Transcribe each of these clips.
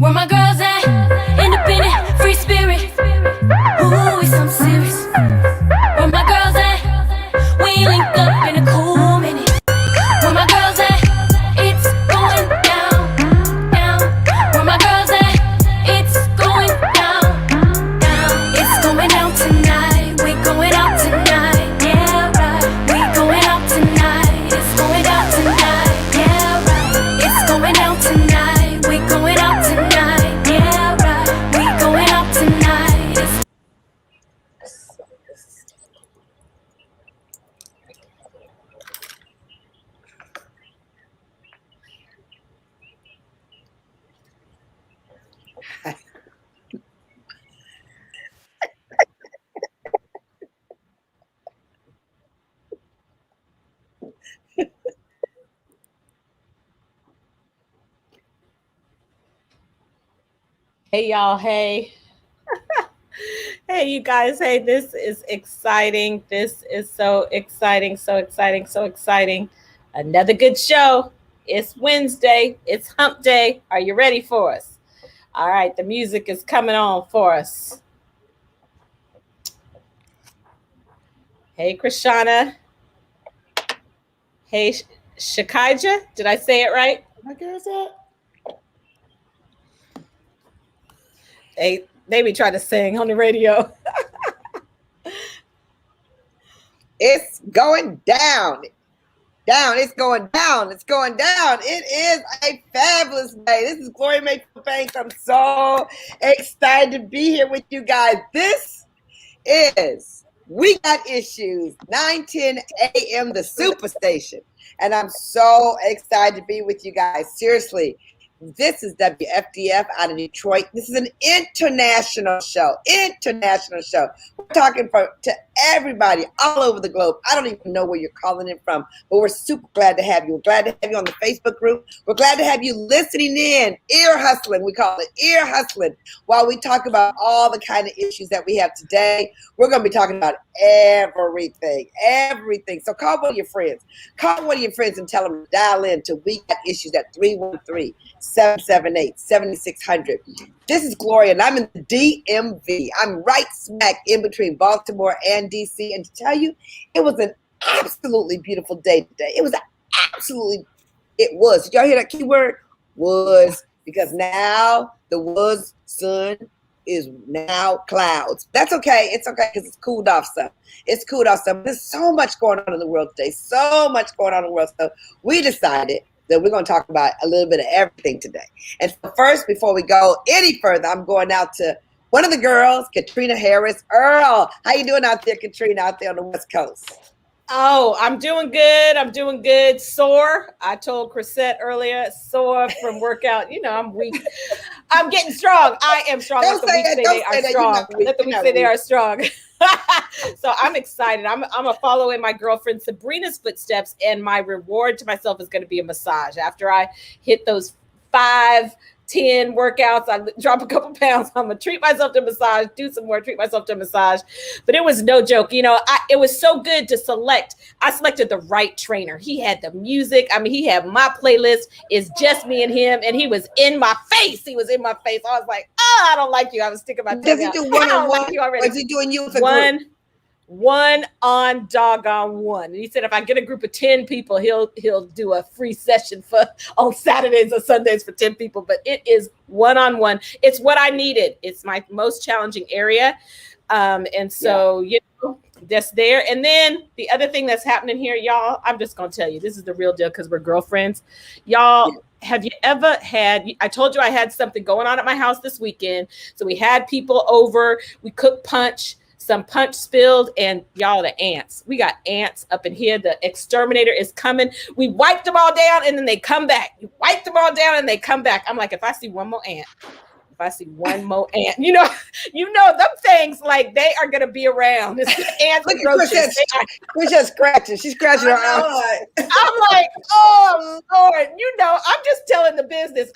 Where my girls at? Independent, free spirit. Ooh, it's something serious. Where my girls at? We link up in a cool minute. Where my girls at? It's going down, down. Where my girls at? It's going down, down. It's going down tonight. We going out tonight. Yeah, right. We going out tonight. It's going down tonight. Yeah, right. It's going down tonight. We going out tonight. Yeah, right. We going out tonight. It's Hey, y'all. Hey. Hey, you guys. Hey, this is exciting. This is so exciting, so exciting, so exciting. Another good show. It's Wednesday. It's hump day. Are you ready for us? All right, the music is coming on for us. Hey, Krishana. Hey, Shakaija. Did I say it right? I guess that. They be trying to sing on the radio. It's going down. Down. It's going down. It's going down. It is a fabulous day. This is Gloria Mayfield Banks. I'm so excited to be here with you guys. This is We Got Issues, 9:10 a.m., the Superstation. And I'm so excited to be with you guys. Seriously. This is WFDF out of Detroit. This is an international show. International show. We're talking to everybody all over the globe. I don't even know where you're calling in from, but we're super glad to have you. We're glad to have you on the Facebook group. We're glad to have you listening in. Ear hustling, we call it ear hustling. While we talk about all the kind of issues that we have today, we're going to be talking about everything. So call one of your friends. Call one of your friends and tell them to dial in to We Got Issues at 313-778-7600. This is Gloria, and I'm in the DMV. I'm right smack in between Baltimore and DC. And to tell you, it was an absolutely beautiful day today. It was. Did y'all hear that keyword? Was. Because now the was sun is now clouds. That's okay. It's okay because it's cooled off some. There's so much going on in the world today. So we decided that we're going to talk about a little bit of everything today. And so first, before we go any further, I'm going out to one of the girls, Katrina Harris. Earl, how you doing out there, Katrina, out there on the West Coast? Oh, I'm doing good. Sore. I told Chrisette earlier, sore from workout. You know, I'm weak. I'm getting strong. I am strong. Let the weak say they are strong. Let the weak say they are strong. So I'm excited. I'm going to follow in my girlfriend Sabrina's footsteps, and my reward to myself is going to be a massage. After I hit those 5-10 workouts, I drop a couple pounds, I'm gonna treat myself to a massage, do some more, treat myself to a massage. But it was no joke. You know, it was so good to select. I selected the right trainer. He had the music. I mean, he had my playlist. It's just me and him, and he was in my face. I was like, oh, I don't like you. I was sticking my tongue out. Does he do one-on-one? Like you already. Or is he doing you with a group? One on doggone one. And he said if I get a group of 10 people, he'll do a free session on Saturdays or Sundays for 10 people. But it is one-on-one. It's what I needed. It's my most challenging area. And so, you know, that's there. And then the other thing that's happening here, y'all, I'm just going to tell you, this is the real deal because we're girlfriends. Y'all, have you ever I told you I had something going on at my house this weekend. So we had people over. We cooked punch. Some punch spilled, and y'all, the ants. We got ants up in here. The exterminator is coming. We wiped them all down, and then they come back. You wipe them all down, and they come back. I'm like, if I see one more ant, you know, them things, like, they are going to be around. It's ants and roaches. She's just scratching. She's scratching her eyes. I'm like, oh, Lord. You know, I'm just telling the business.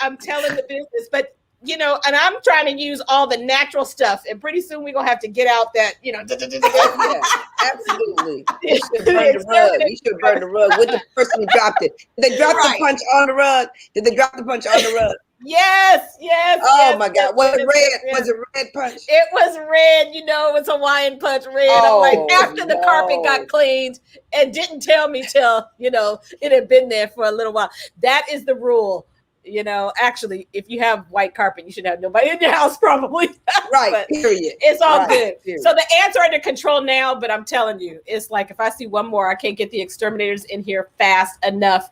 But you know, and I'm trying to use all the natural stuff, and pretty soon we're gonna have to get out that, you know. Yeah, absolutely. You should burn the rug. You should burn the rug with the person who dropped it. Did they drop the punch on the rug? Did they drop the punch on the rug? Yes. Oh my God! Was it red? Was it red punch? It was red. You know, it was Hawaiian punch red. Oh, I'm like, after the carpet got cleaned, and didn't tell me till, you know, it had been there for a little while. That is the rule. You know, actually, if you have white carpet, you should have nobody in your house, probably. Right. Period. It's all good. Period. So the ants are under control now, but I'm telling you, it's like if I see one more, I can't get the exterminators in here fast enough.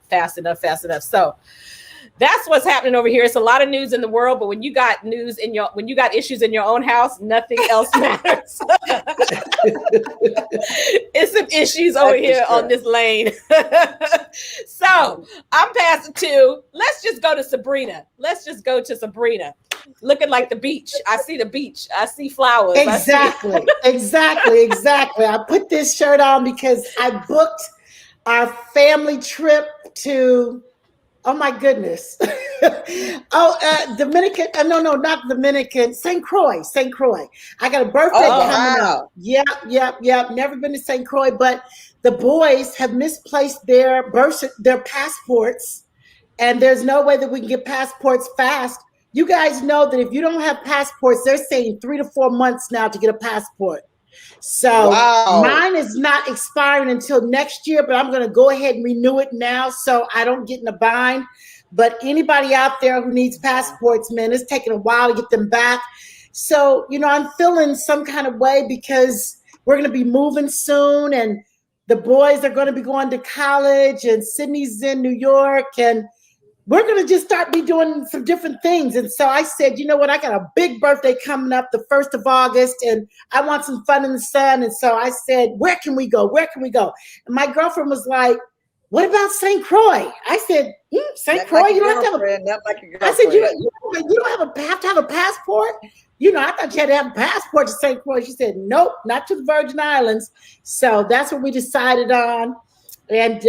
So that's what's happening over here. It's a lot of news in the world, but when you got issues in your own house, nothing else matters. It's some issues over here on this lane. So I'm passing to, let's just go to Sabrina. Looking like the beach. I see the beach. I see flowers. Exactly. I put this shirt on because I booked our family trip to, oh my goodness. Dominican. No, not Dominican. St. Croix. I got a birthday coming up. Yep. Never been to St. Croix, but the boys have misplaced their passports, and there's no way that we can get passports fast. You guys know that if you don't have passports, they're saying 3 to 4 months now to get a passport. So mine is not expiring until next year, but I'm going to go ahead and renew it now so I don't get in a bind. But anybody out there who needs passports, man, it's taking a while to get them back. So, you know, I'm feeling some kind of way because we're going to be moving soon, and the boys are going to be going to college, and Sydney's in New York, and we're going to just start doing some different things. And so I said, you know what? I got a big birthday coming up the 1st of August, and I want some fun in the sun. And so I said, where can we go? And my girlfriend was like, what about St. Croix? I said, St. Croix? You don't have to have a, I said, you don't have to have a passport? You know, I thought you had to have a passport to St. Croix. She said, nope, not to the Virgin Islands. So that's what we decided on. And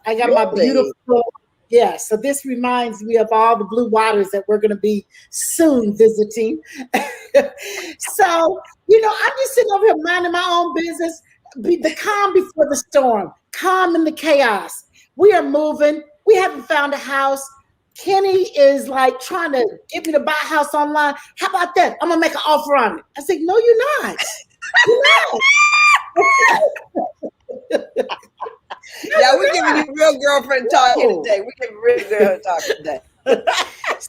I got my beautiful... Yeah, so this reminds me of all the blue waters that we're going to be soon visiting. So, you know, I'm just sitting over here minding my own business. Be the calm before the storm, calm in the chaos. We are moving. We haven't found a house. Kenny is like trying to get me to buy a house online. How about that? I'm going to make an offer on it. I said, no, you're not. You're not. Yeah, we're giving you real girlfriend talk here today.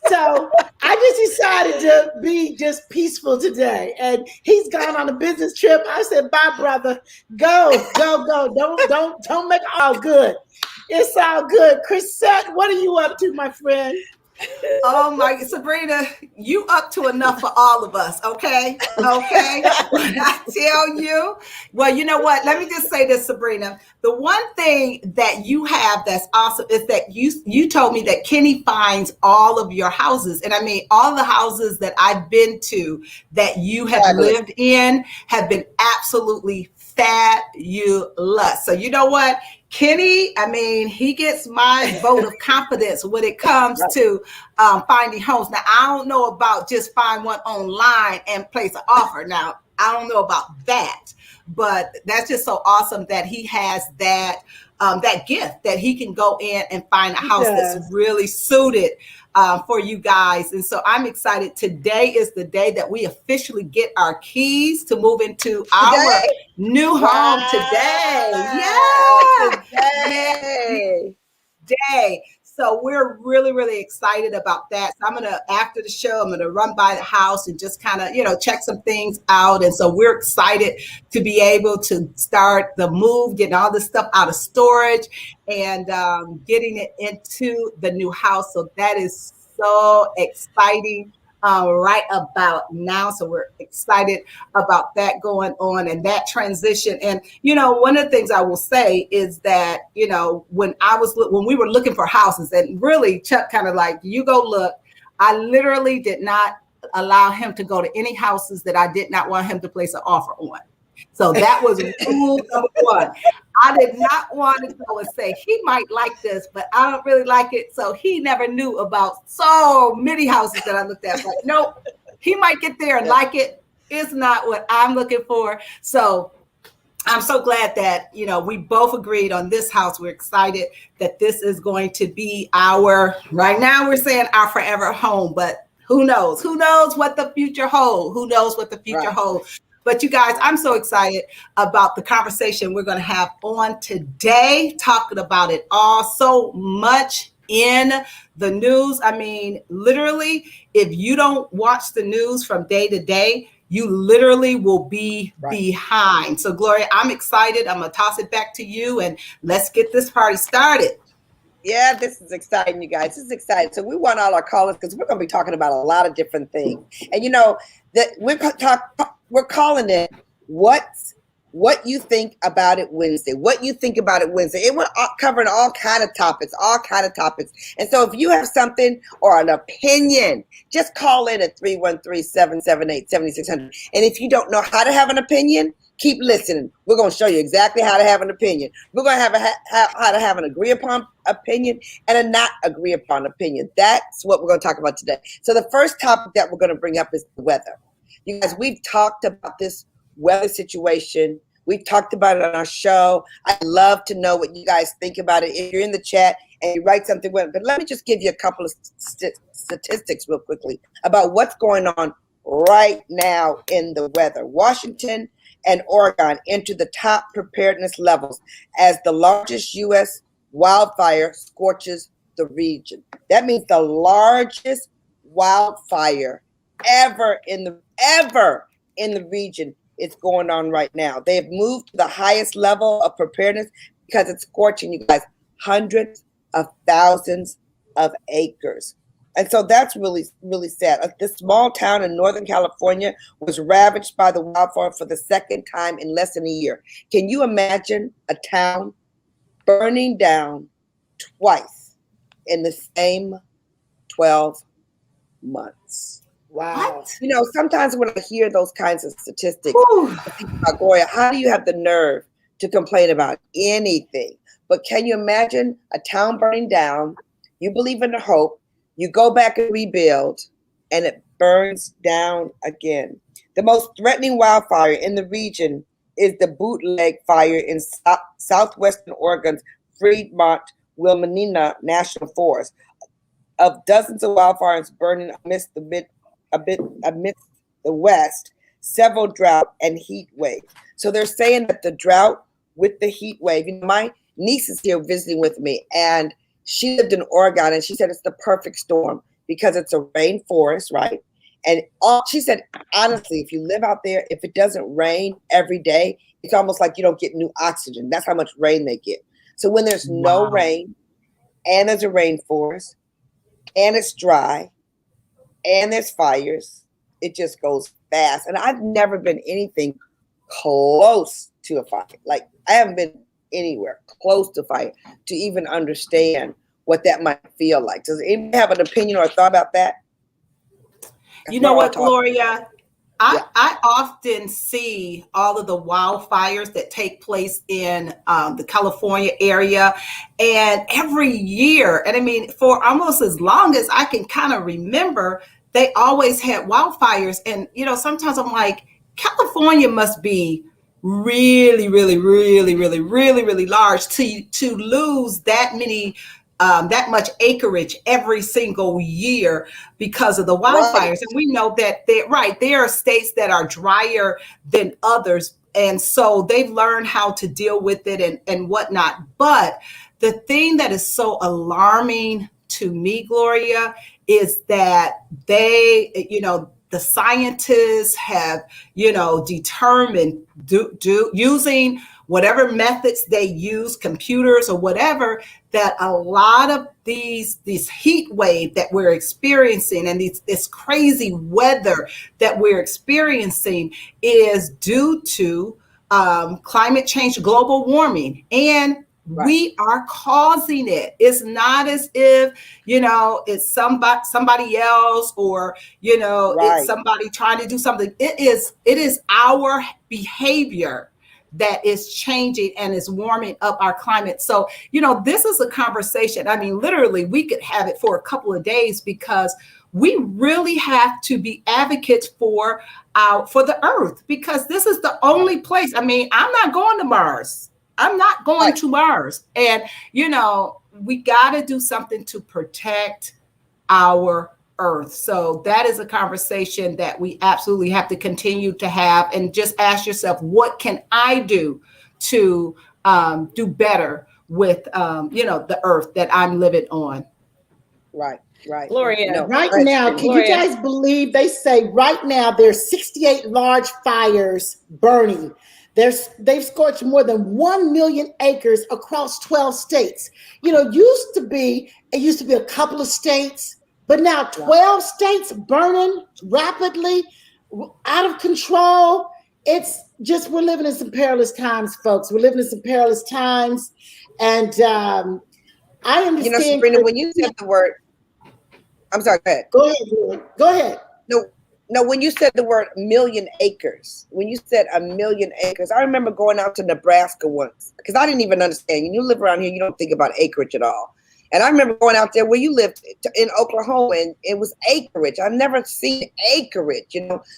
So I just decided to be just peaceful today. And he's gone on a business trip. I said, bye, brother. Go. Don't make it all good. It's all good. Chrisette, what are you up to, my friend? Oh my, Sabrina, you up to enough for all of us, okay? I tell you, well, you know what? Let me just say this, Sabrina. The one thing that you have that's awesome is that you told me that Kenny finds all of your houses. And I mean, all the houses that I've been to that you have lived in have been absolutely fabulous. So you know what? Kenny, I mean, he gets my vote of confidence when it comes to finding homes. Now, I don't know about just find one online and place an offer. Now, I don't know about that, but that's just so awesome that he has that that gift that he can go in and find a house that's really suited for you guys. And so I'm excited. Today is the day that we officially get our keys to move into our new home today. Today. So we're really, really excited about that. So I'm going to, after the show, I'm going to run by the house and just kind of, you know, check some things out. And so we're excited to be able to start the move, getting all this stuff out of storage and getting it into the new house. So that is so exciting. Right about now. So we're excited about that going on and that transition. And, you know, one of the things I will say is that, you know, when we were looking for houses, and really Chuck kind of like, you go look, I literally did not allow him to go to any houses that I did not want him to place an offer on. So that was rule number one. I did not want to go and say he might like this, but I don't really like it. So he never knew about so many houses that I looked at. But no, he might get there and like it. It's not what I'm looking for. So I'm so glad that, you know, we both agreed on this house. We're excited that this is going to be our, right now we're saying our forever home, but who knows? Who knows what the future holds? Who knows what the future holds? But you guys, I'm so excited about the conversation we're going to have on today, talking about it all. So much in the news. I mean, literally, if you don't watch the news from day to day, you literally will be behind. So Gloria, I'm excited. I'm going to toss it back to you and let's get this party started. Yeah, this is exciting, you guys. This is exciting. So we want all our callers because we're going to be talking about a lot of different things. And you know, that we're calling it what you think about it Wednesday. What you think about it Wednesday. It we're covering all kind of topics. And so if you have something or an opinion, just call in at 313-778-7600. And if you don't know how to have an opinion, keep listening. We're going to show you exactly how to have an opinion. We're going to have how to have an agree upon opinion and a not agree upon opinion. That's what we're going to talk about today. So the first topic that we're going to bring up is the weather. You guys, we've talked about this weather situation. We've talked about it on our show. I'd love to know what you guys think about it. If you're in the chat and you write something, but let me just give you a couple of statistics real quickly about what's going on right now in the weather. Washington and Oregon enter the top preparedness levels as the largest U.S. wildfire scorches the region. That means the largest wildfire ever in the region is going on right now. They have moved to the highest level of preparedness because it's scorching, you guys, hundreds of thousands of acres. And so that's really, really sad. This small town in Northern California was ravaged by the wildfire for the second time in less than a year. Can you imagine a town burning down twice in the same 12 months? Wow. What? You know, sometimes when I hear those kinds of statistics, I think about, Gloria, how do you have the nerve to complain about anything? But can you imagine a town burning down? You believe in the hope. You go back and rebuild, and it burns down again. The most threatening wildfire in the region is the Bootleg Fire in southwestern Oregon's Fremont-Wilhelmina National Forest. Of dozens of wildfires burning amidst the West, several drought and heat waves. So they're saying that the drought with the heat wave, you know, my niece is here visiting with me, and she lived in Oregon, and she said it's the perfect storm because it's a rainforest, right? And she said, honestly, if you live out there, if it doesn't rain every day, it's almost like you don't get new oxygen. That's how much rain they get. So when there's no rain and there's a rainforest and it's dry and there's fires, it just goes fast. And I've never been anything close to a fire. Like, I haven't been anywhere close to fire to even understand what that might feel like. Does anybody have an opinion or a thought about that? You know what, Gloria? I often see all of the wildfires that take place in the California area, and every year, and I mean, for almost as long as I can kind of remember, they always had wildfires. And, you know, sometimes I'm like, California must be really, really, really, really, really, really large to lose that many that much acreage every single year because of the wildfires. Right. And we know that there are states that are drier than others. And so they've learned how to deal with it and whatnot. But the thing that is so alarming to me, Gloria, is that they, you know, the scientists have, you know, determined using whatever methods they use, computers or whatever, that a lot of these heat wave that we're experiencing and this crazy weather that we're experiencing is due to climate change, global warming. And We are causing it. It's not as if, it's somebody else, or, it's somebody trying to do something. It is our behavior that is changing and is warming up our climate. So, this is a conversation. I mean, literally, we could have it for a couple of days, because we really have to be advocates for the earth, because this is the only place. I mean, I'm not going to Mars. I'm not going to Mars. And, we got to do something to protect our earth. So that is a conversation that we absolutely have to continue to have, and just ask yourself, what can I do to do better with, the earth that I'm living on? Right. Gloria. Right now, can you guys believe they say right now there's 68 large fires burning? They've scorched more than 1 million acres across 12 states. It used to be a couple of states, but now 12 states burning rapidly, out of control. It's just, we're living in some perilous times, folks. We're living in some perilous times. And I understand. Sabrina, when you said the word, I'm sorry, go ahead. Go ahead. No, when you said the word million acres, I remember going out to Nebraska once, because I didn't even understand. When you live around here, you don't think about acreage at all. And I remember going out there where you lived in Oklahoma, and it was acreage. I've never seen acreage,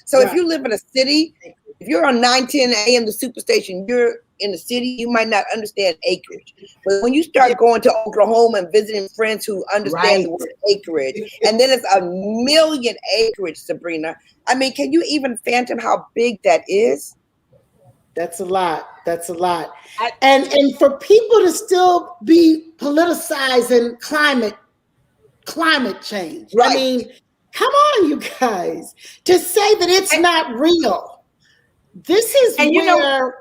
So if you live in a city, if you're on 910 AM, the superstation, you're in the city, you might not understand acreage. But when you start going to Oklahoma and visiting friends who understand the word acreage, and then it's 1 million acreage, Sabrina, I mean, can you even phantom how big that is? That's a lot. And for people to still be politicizing climate change. Right. I mean, come on, you guys, to say that it's not real. This is where.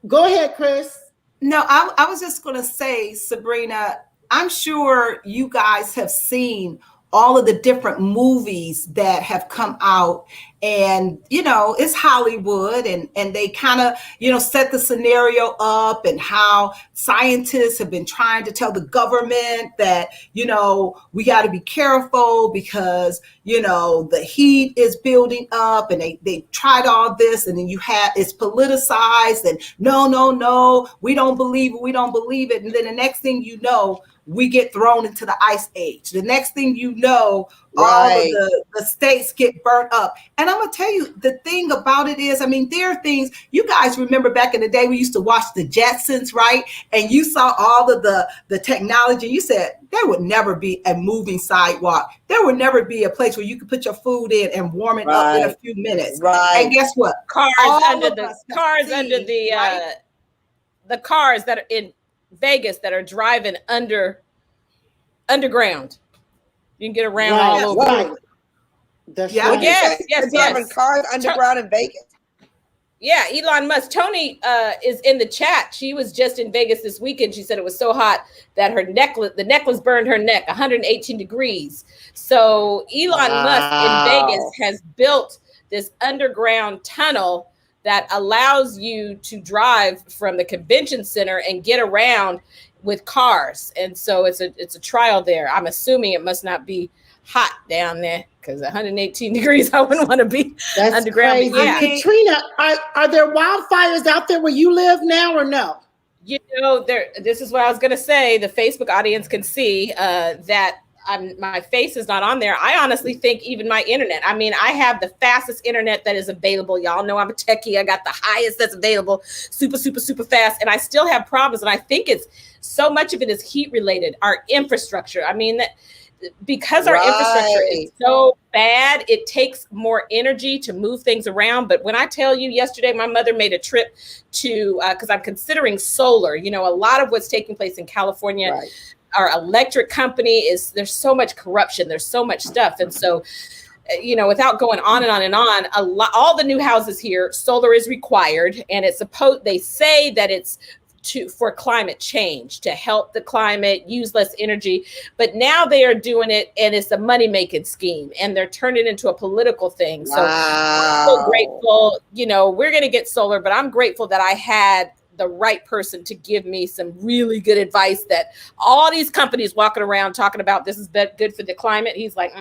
Go ahead, Chris. No, I was just going to say, Sabrina, I'm sure you guys have seen all of the different movies that have come out, and, it's Hollywood, and they kind of, set the scenario up, and how scientists have been trying to tell the government that, we got to be careful because, the heat is building up, and they tried all this, and then it's politicized, and no, we don't believe it. And then the next thing you know, we get thrown into the ice age. The next thing you know, all of the states get burnt up. And I'm going to tell you, the thing about it is, I mean, there are things, you guys remember back in the day, we used to watch the Jetsons, right? And you saw all of the technology. You said there would never be a moving sidewalk. There would never be a place where you could put your food in and warm it up in a few minutes. Right. And guess what? The cars that are in Vegas that are driving underground. You can get around all over. Right. Yes. Driving cars underground in Vegas. Yeah, Elon Musk. Tony is in the chat. She was just in Vegas this weekend. She said it was so hot that the necklace burned her neck, 118 degrees. So Elon Musk in Vegas has built this underground tunnel that allows you to drive from the convention center and get around with cars. And so it's a trial there. I'm assuming it must not be hot down there, because 118 degrees, I wouldn't want to be underground. Crazy. Yeah. Katrina, are there wildfires out there where you live now, or no? This is what I was going to say. The Facebook audience can see that my face is not on there. I honestly think even my internet. I mean, I have the fastest internet that is available. Y'all know I'm a techie. I got the highest that's available, super, super, super fast. And I still have problems. And I think it's so much of it is heat related. Our infrastructure. I mean, because our infrastructure is so bad, it takes more energy to move things around. But when I tell you, yesterday, my mother made a trip to, because I'm considering solar. A lot of what's taking place in California, our electric company there's so much corruption, there's so much stuff. And so, without going on and on and on, all the new houses here, solar is required. And they say that it's for climate change, to help the climate, use less energy. But now they are doing it, and it's a money-making scheme, and they're turning it into a political thing. So I'm so grateful, we're going to get solar, but I'm grateful that I had the right person to give me some really good advice that all these companies walking around talking about this is good for the climate. He's like,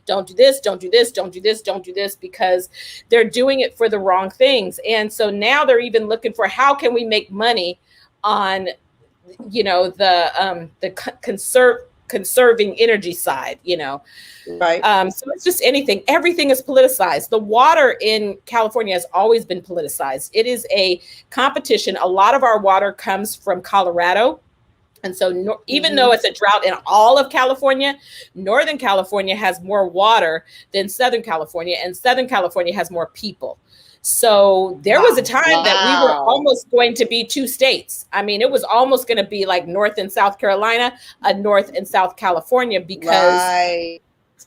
don't do this, don't do this, don't do this, don't do this, because they're doing it for the wrong things. And so now they're even looking for how can we make money on, the conserving energy side, Right. So it's just everything is politicized. The water in California has always been politicized. It is a competition. A lot of our water comes from Colorado. And so even though it's a drought in all of California, Northern California has more water than Southern California, and Southern California has more people. So there was a time that we were almost going to be two states. I mean, it was almost going to be like North and South Carolina, North and South California, because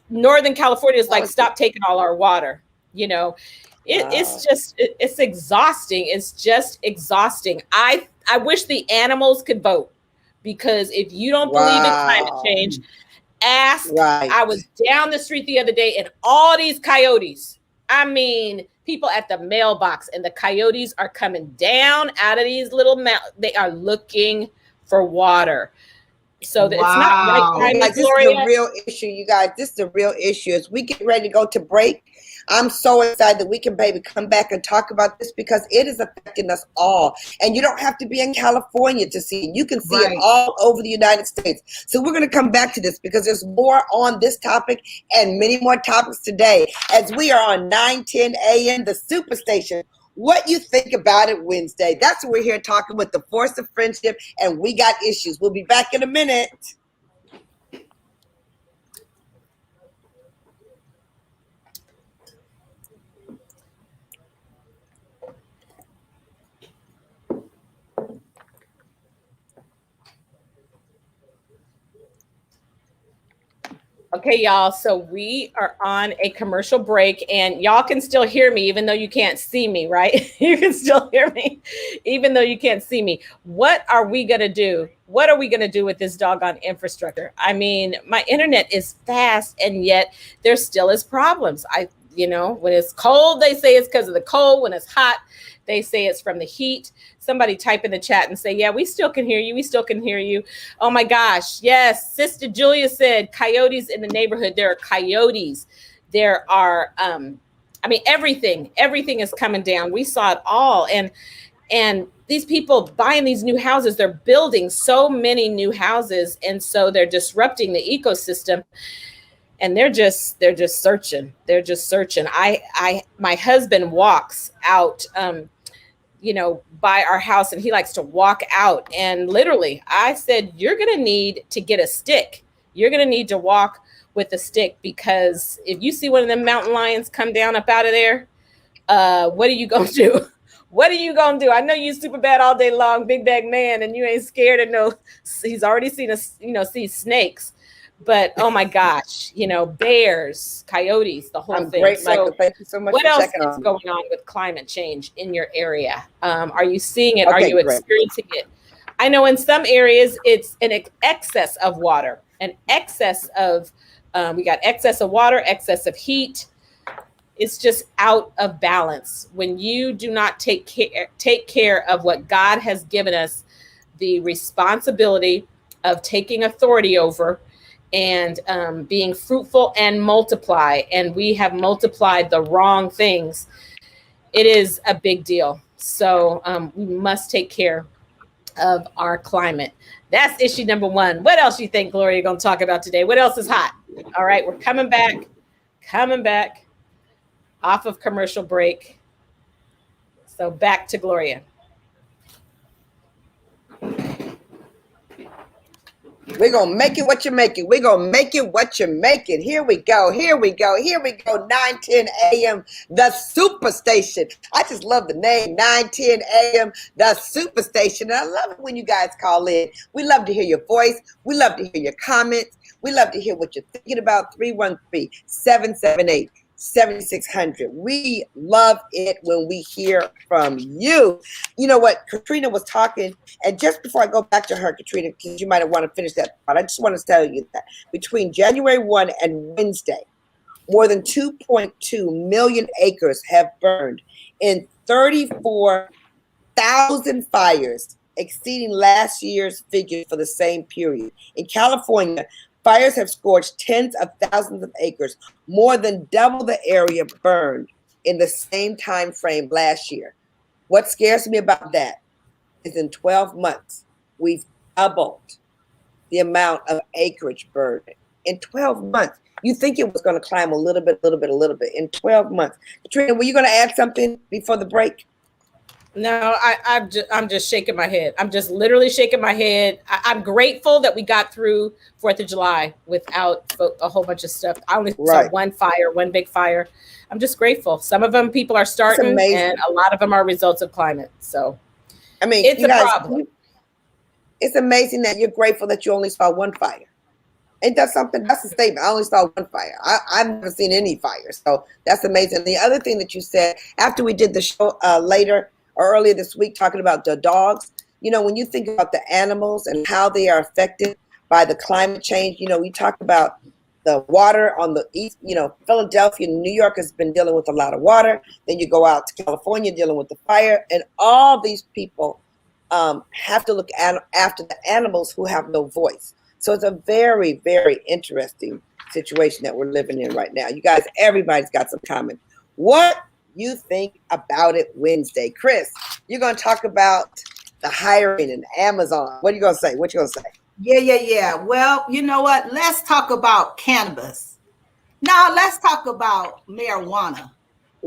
Northern California is like, stop taking all our water. It's just, it's exhausting. It's just exhausting. I wish the animals could vote, because if you don't believe in climate change, ask. I was down the street the other day and all these coyotes, I mean, people at the mailbox, and the coyotes are coming down out of these little they are looking for water. So it's not right. This is a real issue, you guys. This is a real issue. As we get ready to go to break, I'm so excited that we can come back and talk about this, because it is affecting us all. And you don't have to be in California to see it. You can see it all over the United States. So we're going to come back to this, because there's more on this topic and many more topics today, as we are on 9:10 a.m. the Superstation. What you think about it Wednesday. That's what we're here talking with, the force of friendship, and we got issues. We'll be back in a minute. Okay, y'all. So we are on a commercial break, and y'all can still hear me, even though you can't see me, right? You can still hear me, even though you can't see me. What are we going to do? What are we going to do with this doggone infrastructure? I mean, my internet is fast, and yet there still is problems. When it's cold, they say it's because of the cold. When it's hot, they say it's from the heat. Somebody type in the chat and say, yeah, we still can hear you. We still can hear you. Oh my gosh. Yes. Sister Julia said coyotes in the neighborhood. There are coyotes. There are, everything is coming down. We saw it all. And these people buying these new houses, they're building so many new houses. And so they're disrupting the ecosystem. And they're just searching. They're just searching. My husband walks out, by our house, and he likes to walk out. And literally, I said, you're going to need to get a stick. You're going to need to walk with a stick, because if you see one of them mountain lions come down up out of there, what are you going to do? What are you going to do? I know you super bad all day long, big bag man, and you ain't scared of no, he's already seen us, see snakes. But oh my gosh, bears, coyotes, the whole thing. Great, Michael. Thank you so much. What else is going on with climate change in your area? Are you seeing it? Are you experiencing it? I know in some areas it's an excess of water, an excess of we got excess of water, excess of heat. It's just out of balance. When you do not take care of what God has given us the responsibility of taking authority over, and being fruitful and multiply, and we have multiplied the wrong things, it is a big deal. So we must take care of our climate. That's issue number one. What else you think, Gloria, you're going to talk about today? What else is hot? All right, we're coming back off of commercial break. So back to Gloria. We're going to make it what you make it. We're going to make it what you make it. Here we go. 9:10 a.m. The Superstation. I just love the name, 9:10 a.m. The Superstation. And I love it when you guys call in. We love to hear your voice. We love to hear your comments. We love to hear what you're thinking about. 313-778-7600. We love it when we hear from you. You know what? Katrina was talking, and just before I go back to her, Katrina, because you might want to finish that thought, I just want to tell you that between January 1 and Wednesday, more than 2.2 million acres have burned in 34 1,000 fires, exceeding last year's figure for the same period. In California, fires have scorched tens of thousands of acres, more than double the area burned in the same time frame last year. What scares me about that is in 12 months, we've doubled the amount of acreage burned. In 12 months, you think it was going to climb a little bit. In 12 months. Katrina, were you going to add something before the break? No, I'm just shaking my head. I'm just literally shaking my head. I'm grateful that we got through 4th of July without a whole bunch of stuff. I only saw one big fire. I'm just grateful. Some of them people are starting, and a lot of them are results of climate. So, I mean, it's a problem. It's amazing that you're grateful that you only saw one fire. And that's something, that's a statement. I only saw one fire. I've never seen any fires. So that's amazing. The other thing that you said, after we did the show earlier this week, talking about the dogs, you know, when you think about the animals and how they are affected by the climate change, you know, we talk about the water on the east, you know, Philadelphia, New York has been dealing with a lot of water. Then you go out to California dealing with the fire, and all these people have to look after the animals who have no voice. So it's a very, very interesting situation that we're living in right now. You guys, everybody's got some comment. What you think about it Wednesday? Chris, you're going to talk about the hiring and Amazon. What are you going to say? What you going to say? Yeah. Well, you know what? Let's talk about cannabis. Now let's talk about marijuana.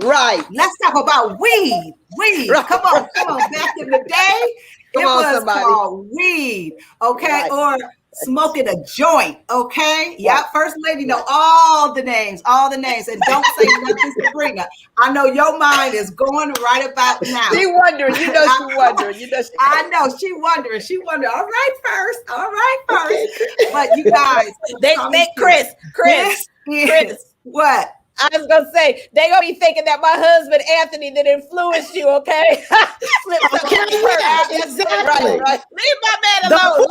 Right. Let's talk about weed. Right. Come on. Back in the day, it was called weed. Okay. Right. Or smoking a joint. Okay. Yeah. First lady know all the names, and don't say nothing, Sabrina. I know your mind is going right about now. She wondering. She wondering. I know she wondering. All right, first. But you guys, they Chris. What? I was gonna say they gonna be thinking that my husband Anthony that influenced you, okay? Exactly. Right. Leave my man alone.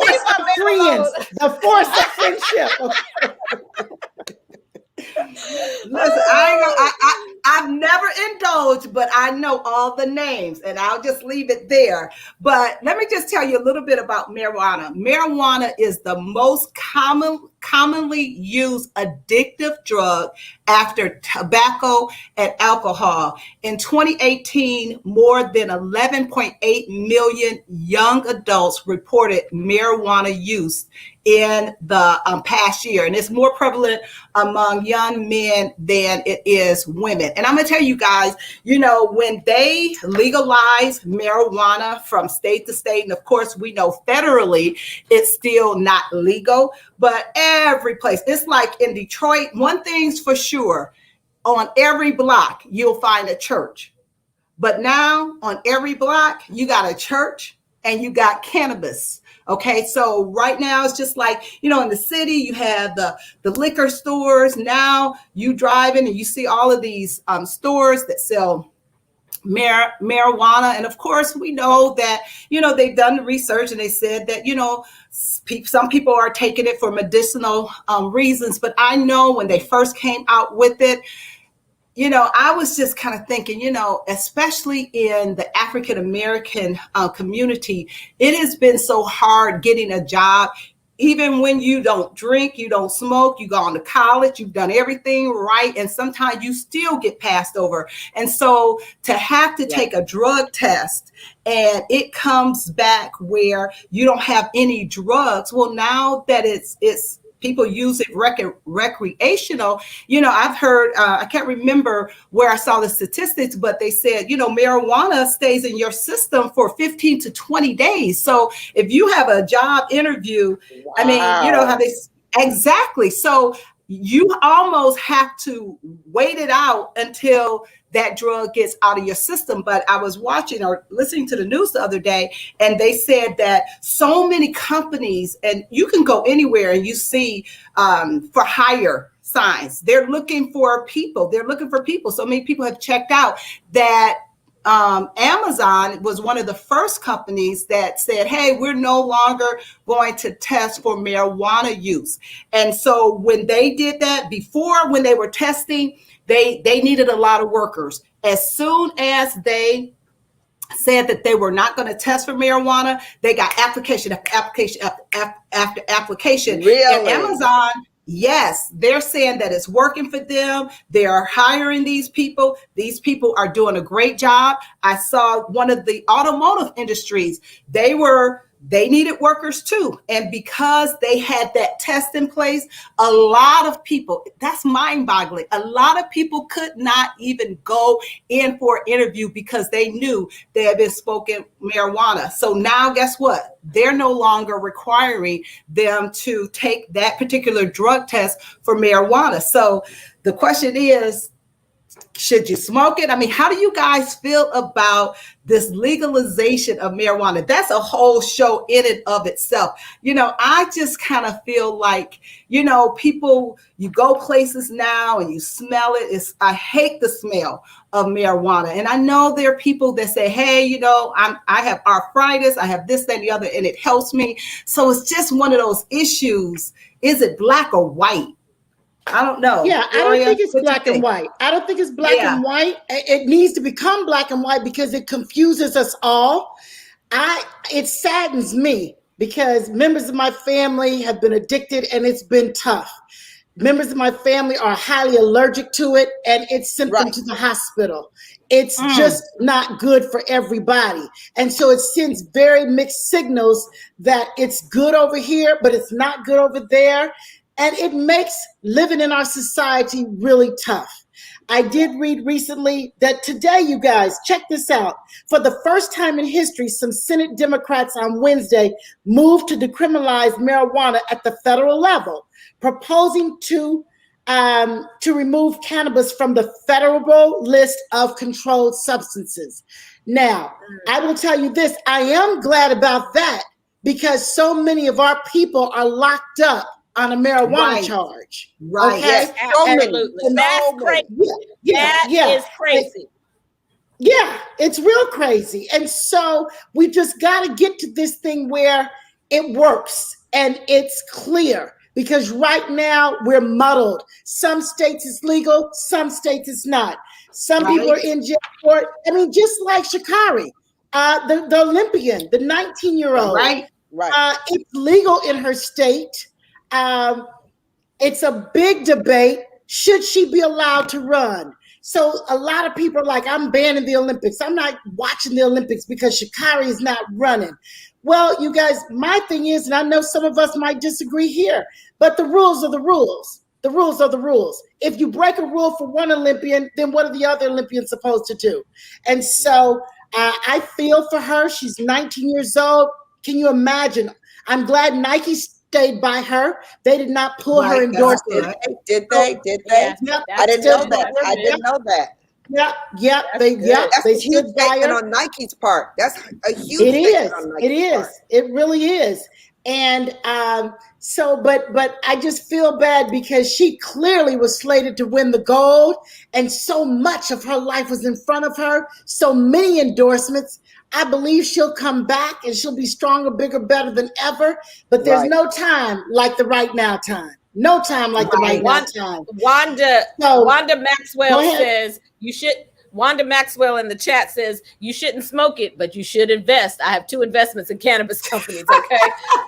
The force of friendship. Listen, I've never indulged, but I know all the names, and I'll just leave it there. But let me just tell you a little bit about marijuana. Marijuana is the most commonly used addictive drug after tobacco and alcohol. In 2018, more than 11.8 million young adults reported marijuana use in the past year. And it's more prevalent among young men than it is women. And I'm going to tell you guys, you know, when they legalize marijuana from state to state, and of course we know federally it's still not legal, but every place, it's like in Detroit, one thing's for sure, on every block you'll find a church. But now on every block you got a church and you got cannabis. Okay, so right now it's just like, you know, in the city you have the liquor stores. Now you drive in and you see all of these stores that sell marijuana. And of course we know that, you know, they've done the research and they said that, you know, some people are taking it for medicinal reasons. But I know when they first came out with it, you know, I was just kind of thinking, you know, especially in the African American community, it has been so hard getting a job. Even when you don't drink, you don't smoke, you gone to college, you've done everything right, and sometimes you still get passed over. And so to have to take a drug test and it comes back where you don't have any drugs, well, now that it's people use it recreational. You know, I've heard, I can't remember where I saw the statistics, but they said, you know, marijuana stays in your system for 15 to 20 days. So if you have a job interview, I mean, you know how they, exactly. So you almost have to wait it out until that drug gets out of your system. But I was watching or listening to the news the other day, and they said that so many companies, and you can go anywhere and you see for hire signs. They're looking for people. So many people have checked out that Amazon was one of the first companies that said, hey, we're no longer going to test for marijuana use. And so when they did that before, when they were testing, they needed a lot of workers. As soon as they said that they were not going to test for marijuana. They got application after application. Really? And Amazon, yes, they're saying that it's working for them. They are hiring these people. These people are doing a great job. I saw one of the automotive industries. They needed workers too. And because they had that test in place, a lot of people, that's mind-boggling. A lot of people could not even go in for an interview because they knew they had been smoking marijuana. So now guess what? They're no longer requiring them to take that particular drug test for marijuana. So the question is, should you smoke it? I mean, how do you guys feel about this legalization of marijuana? That's a whole show in and of itself. You know, I just kind of feel like, you know, people, you go places now and you smell it. I hate the smell of marijuana. And I know there are people that say, hey, you know, I have arthritis, I have this, that, and the other, and it helps me. So it's just one of those issues. Is it black or white? I don't know. Yeah, I don't think it's black and white. I don't think it's black and white. It needs to become black and white because it confuses us all. It saddens me because members of my family have been addicted and it's been tough. Members of my family are highly allergic to it and it sent them to the hospital. It's just not good for everybody. And so it sends very mixed signals that it's good over here, but it's not good over there. And it makes living in our society really tough. I did read recently that today, you guys, check this out. For the first time in history, some Senate Democrats on Wednesday moved to decriminalize marijuana at the federal level, proposing to remove cannabis from the federal list of controlled substances. Now, I will tell you this, I am glad about that because so many of our people are locked up on a marijuana charge. Right. Okay? Yes, absolutely. That's crazy. That is crazy. Yeah, it's real crazy. And so we just got to get to this thing where it works and it's clear because right now we're muddled. Some states it's legal, some states it's not. Some people are in jail for it. I mean, just like Sha'Carri, the Olympian, the 19-year-old. Right. It's legal in her state. It's a big debate. Should she be allowed to run? So a lot of people are like, I'm banning the Olympics. I'm not watching the Olympics because Sha'Carri is not running. Well, you guys, my thing is, and I know some of us might disagree here, but the rules are the rules. The rules are the rules. If you break a rule for one Olympian, then what are the other Olympians supposed to do? And so I feel for her. She's 19 years old. Can you imagine? I'm glad Nike stayed by her. They did not pull her endorsement. Did they? Yeah, I didn't know that. I didn't know that. That's a huge statement on Nike's part. That's a huge statement on Nike's part. It really is. And but I just feel bad because she clearly was slated to win the gold, and so much of her life was in front of her. So many endorsements. I believe she'll come back and she'll be stronger, bigger, better than ever. But there's no time like the right now time. No time like the right now time. Wanda Maxwell says you should. Wanda Maxwell in the chat says you shouldn't smoke it, but you should invest. I have 2 investments in cannabis companies. Okay,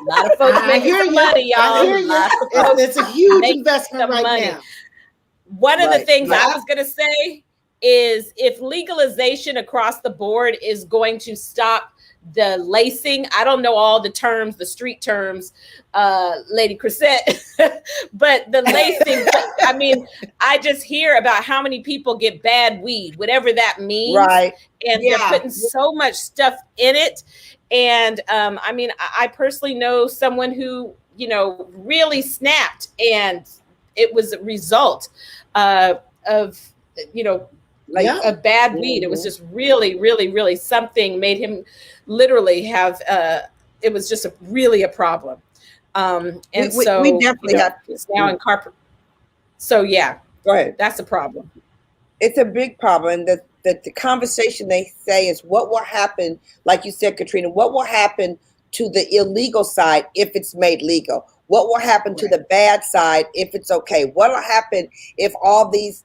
a lot of folks making some money, y'all. I hear you. It's a huge investment right now. One of the things I was going to say is if legalization across the board is going to stop the lacing, I don't know all the terms, the street terms, Lady Chrisette, but the lacing, I mean, I just hear about how many people get bad weed, whatever that means. Right. And they're putting so much stuff in it. And I mean, I personally know someone who, you know, really snapped, and it was a result of, you know, like a bad weed. It was just really, really, really something made him literally have, it was just really a problem. And so we definitely have it's now in carpet. So yeah, go ahead. That's a problem. It's a big problem. The conversation they say is what will happen, like you said, Katrina, what will happen to the illegal side if it's made legal? What will happen to the bad side if it's okay? What will happen if all these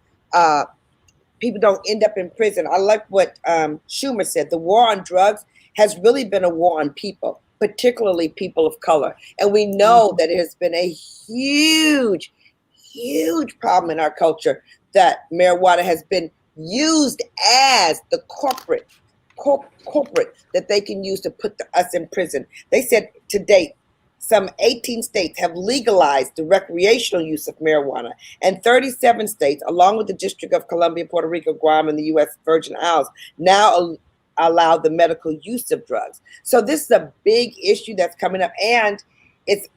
people don't end up in prison. I like what Schumer said. The war on drugs has really been a war on people, particularly people of color. And we know that it has been a huge, huge problem in our culture that marijuana has been used as the corporate that they can use to put us in prison. They said to date, some 18 states have legalized the recreational use of marijuana, and 37 states, along with the District of Columbia, Puerto Rico, Guam, and the U.S. Virgin Islands, now allow the medical use of drugs. So this is a big issue that's coming up, and it's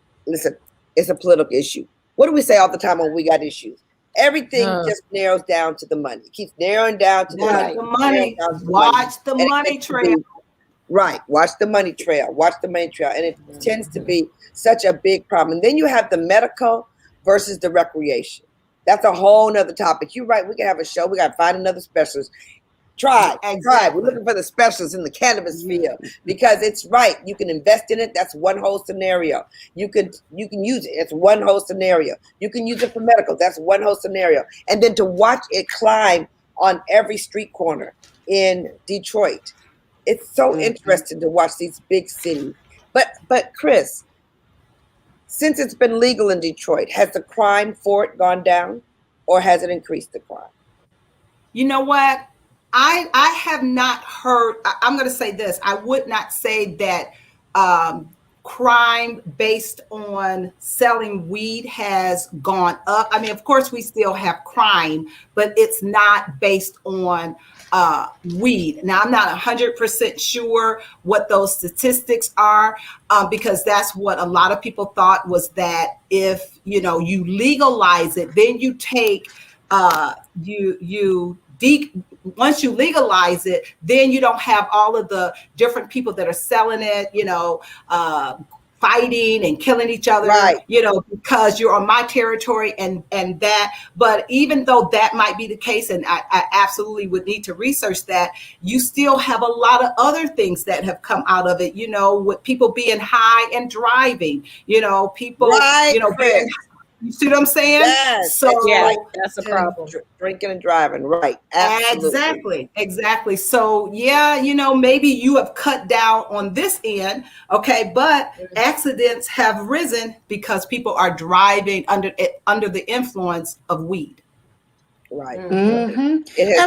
a political issue. What do we say all the time when we got issues? Everything just narrows down to the money. It keeps narrowing down to the money. Watch the money trail. Right. Watch the money trail. And it tends to be such a big problem. And then you have the medical versus the recreation. That's a whole nother topic. You're right. We can have a show. We got to find another specialist. Try. We're looking for the specialists in the cannabis field because it's right. You can invest in it. That's one whole scenario. You can use it. It's one whole scenario. You can use it for medical. That's one whole scenario. And then to watch it climb on every street corner in Detroit. It's so interesting to watch these big cities. But Chris, since it's been legal in Detroit, has the crime for it gone down or has it increased the crime? You know what? I have not heard, I'm going to say this. I would not say that crime based on selling weed has gone up. I mean, of course, we still have crime, but it's not based on weed. Now, I'm not 100% sure what those statistics are because that's what a lot of people thought was that if, you you legalize it, then you take, once you legalize it, then you don't have all of the different people that are selling it, fighting and killing each other, right. Because you're on my territory and that. But even though that might be the case, and I absolutely would need to research that, you still have a lot of other things that have come out of it, with people being high and driving, people, right, being, you see what I'm saying? Yes, so that's a problem. Drinking and driving, right? Absolutely. Exactly. So maybe you have cut down on this end, okay, but accidents have risen because people are driving under the influence of weed. Right. Mm-hmm.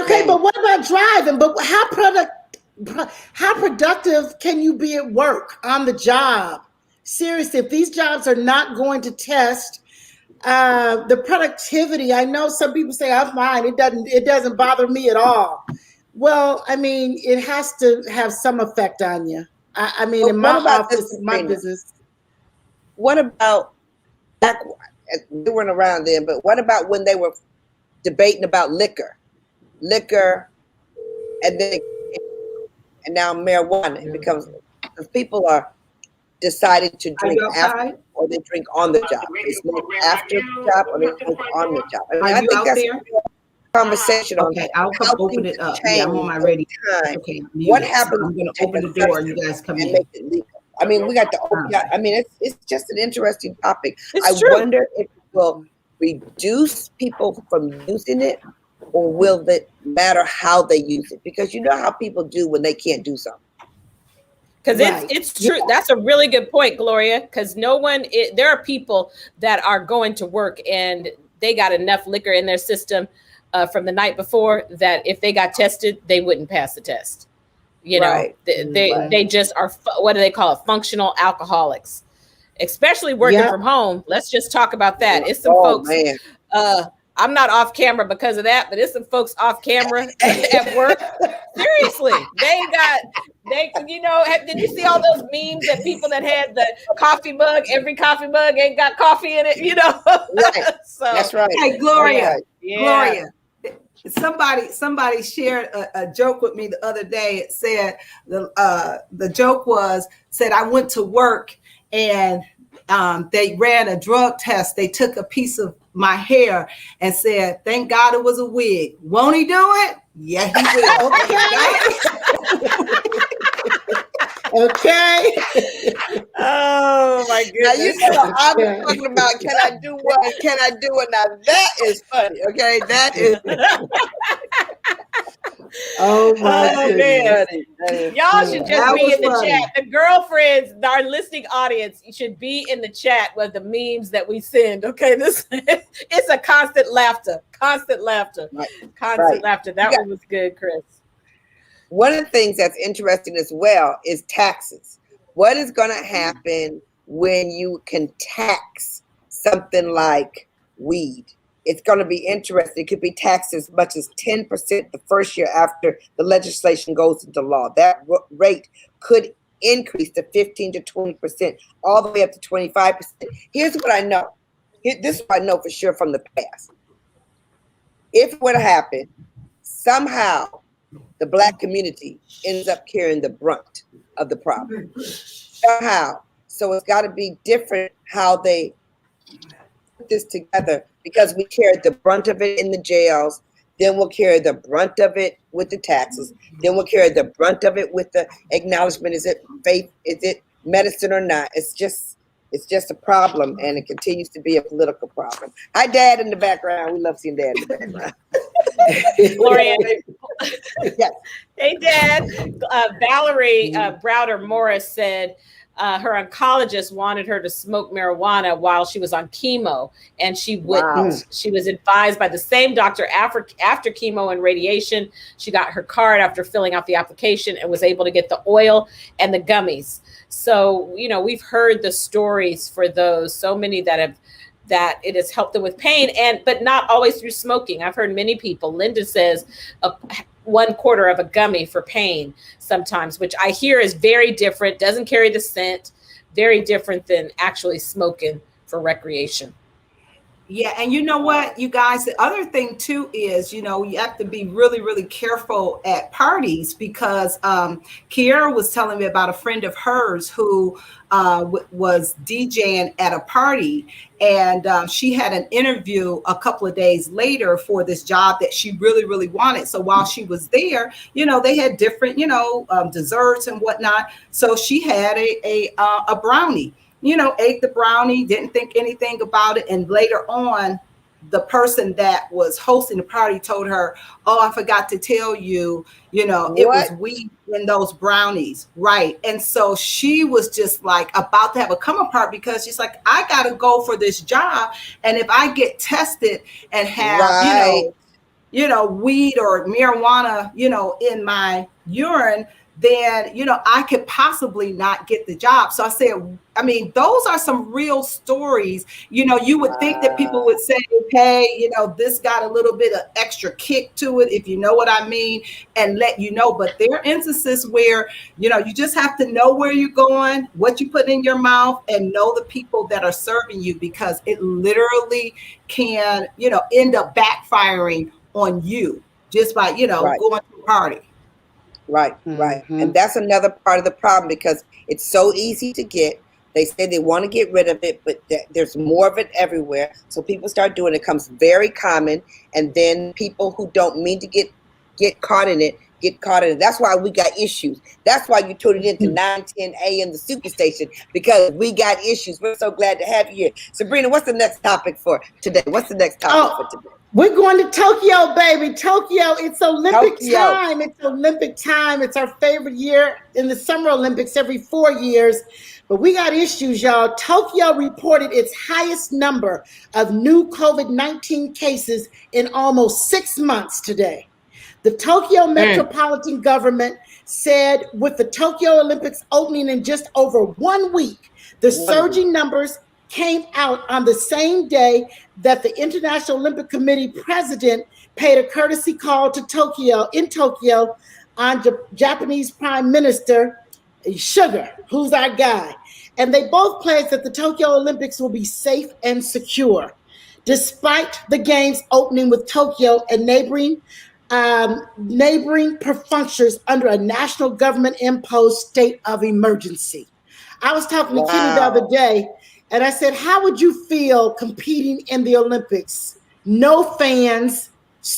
Okay, but what about driving? But how productive can you be at work on the job? Seriously, if these jobs are not going to test the productivity, I know some people say I'm fine. It doesn't bother me at all. Well, I mean, it has to have some effect on you. I mean, in my office, my business. What about back? They weren't around then, but what about when they were debating about liquor, and now marijuana? It becomes people are deciding to drink after or they drink on the job. They smoke after the job or they drink on the job. I think that's a conversation on that. I'll come open it up. Yeah, I'm on my radio. Okay. What happens? I'm going to open the door and you guys come in. Make it legal. I mean, we got to open up. I mean, it's just an interesting topic. It's true. Wonder if it will reduce people from using it or will it matter how they use it? Because you know how people do when they can't do something. Because it's true. Yeah. That's a really good point, Gloria. Because there are people that are going to work and they got enough liquor in their system from the night before that if they got tested, they wouldn't pass the test. They just are, what do they call it? Functional alcoholics, especially working from home. Let's just talk about that. It's some folks. Man. I'm not off camera because of that, but it's some folks off camera at work. Seriously, did you see all those memes that people that had the coffee mug, every coffee mug ain't got coffee in it, Right. So, that's right. Hey, Gloria, right. Gloria. Somebody shared a joke with me the other day. It said, the joke said, I went to work and they ran a drug test. They took a piece of my hair and said, thank God it was a wig. Won't he do it? Yeah, he will. Okay. Oh my goodness. Now I've been talking about can I do what and can I do it? Now that is funny. Okay, that is Oh my goodness. man. Y'all should just be in the chat. The girlfriends, our listening audience, should be in the chat with the memes that we send. Okay, this it's a constant laughter. Constant laughter. Constant laughter. That one was good, Chris. One of the things that's interesting as well is taxes. What is going to happen when you can tax something like weed? It's going to be interesting. It could be taxed as much as 10% the first year after the legislation goes into law. That rate could increase to 15 to 20%, all the way up to 25%. Here's what I know. This is what I know for sure from the past. If it were to happen, somehow the Black community ends up carrying the brunt of the problem. Somehow. So it's got to be different how they put this together, because we carried the brunt of it in the jails. Then we'll carry the brunt of it with the taxes. Then we'll carry the brunt of it with the acknowledgement. Is it faith? Is it medicine or not? It's just a problem, and it continues to be a political problem. Hi, Dad in the background. We love seeing Dad in the background. Gloria. Yes. Hey, Dad. Valerie Browder Morris said her oncologist wanted her to smoke marijuana while she was on chemo, and she wouldn't. Wow. She was advised by the same doctor after chemo and radiation. She got her card after filling out the application and was able to get the oil and the gummies. So, we've heard the stories for those, so many that it has helped them with pain, but not always through smoking. I've heard many people. Linda says 1/4 of a gummy for pain sometimes, which I hear is very different, doesn't carry the scent, very different than actually smoking for recreation. Yeah, and you know what, you guys, the other thing too is, you have to be really, really careful at parties, because Kiara was telling me about a friend of hers who was DJing at a party, and she had an interview a couple of days later for this job that she really, really wanted. So while she was there, they had different, desserts and whatnot. So she had a brownie. Ate the brownie, didn't think anything about it. And later on, the person that was hosting the party told her, "Oh, I forgot to tell you, it was weed in those brownies." Right. And so she was just like about to have a come apart, because she's like, I got to go for this job. And if I get tested and have, weed or marijuana, in my urine, then, I could possibly not get the job. So I said, those are some real stories. You would think that people would say, hey, this got a little bit of extra kick to it, if you know what I mean, and let you know. But there are instances where, you just have to know where you're going, what you put in your mouth, and know the people that are serving you, because it literally can, end up backfiring on you just by, going to a party. Right. And that's another part of the problem, because it's so easy to get. They say they want to get rid of it, but there's more of it everywhere. So people start doing it. It becomes very common. And then people who don't mean to get caught in it, get caught in it. That's why we got issues. That's why you tuned into 910 AM, the Super Station, because we got issues. We're so glad to have you here. Sabrina, what's the next topic for today? What's the next topic for today? We're going to Tokyo, baby. Tokyo, it's Olympic time. It's Olympic time. It's our favorite year in the Summer Olympics every 4 years. But we got issues, y'all. Tokyo reported its highest number of new COVID-19 cases in almost 6 months today. The Tokyo Metropolitan Government said with the Tokyo Olympics opening in just over 1 week, the surging numbers came out on the same day that the International Olympic Committee president paid a courtesy call to Tokyo on Japanese Prime Minister Suga, who's our guy. And they both pledged that the Tokyo Olympics will be safe and secure, despite the games opening with Tokyo and neighboring perfunctors under a national government imposed state of emergency. I was talking to Kenny the other day, and I said, how would you feel competing in the Olympics? No fans,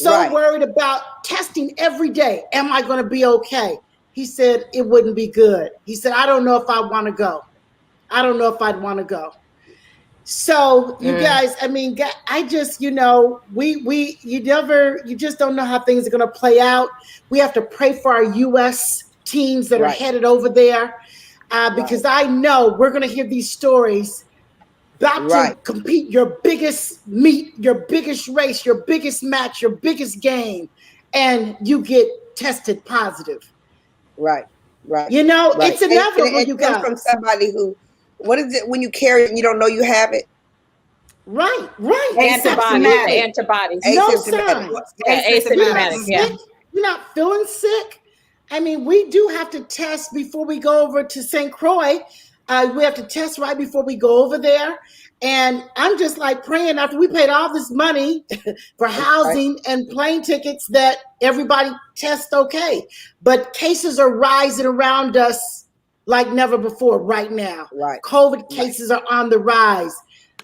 worried about testing every day. Am I going to be okay? He said, it wouldn't be good. He said, I don't know if I want to go. I don't know if I'd want to go. So you guys, I mean, I just, you just don't know how things are going to play out. We have to pray for our U.S. teams that are headed over there, because I know we're going to hear these stories about to compete your biggest meet, your biggest race, your biggest match, your biggest game, and you get tested positive. Right. It's inevitable. It comes from somebody who, what is it when you carry it and you don't know you have it? Right. Antibodies. No sign. Asymptomatic. Yeah. You're not feeling sick. I mean, we do have to test before we go over to St. Croix. We have to test right before we go over there. And I'm just like praying after we paid all this money for housing and plane tickets that everybody tests okay. But cases are rising around us like never before right now. COVID cases are on the rise.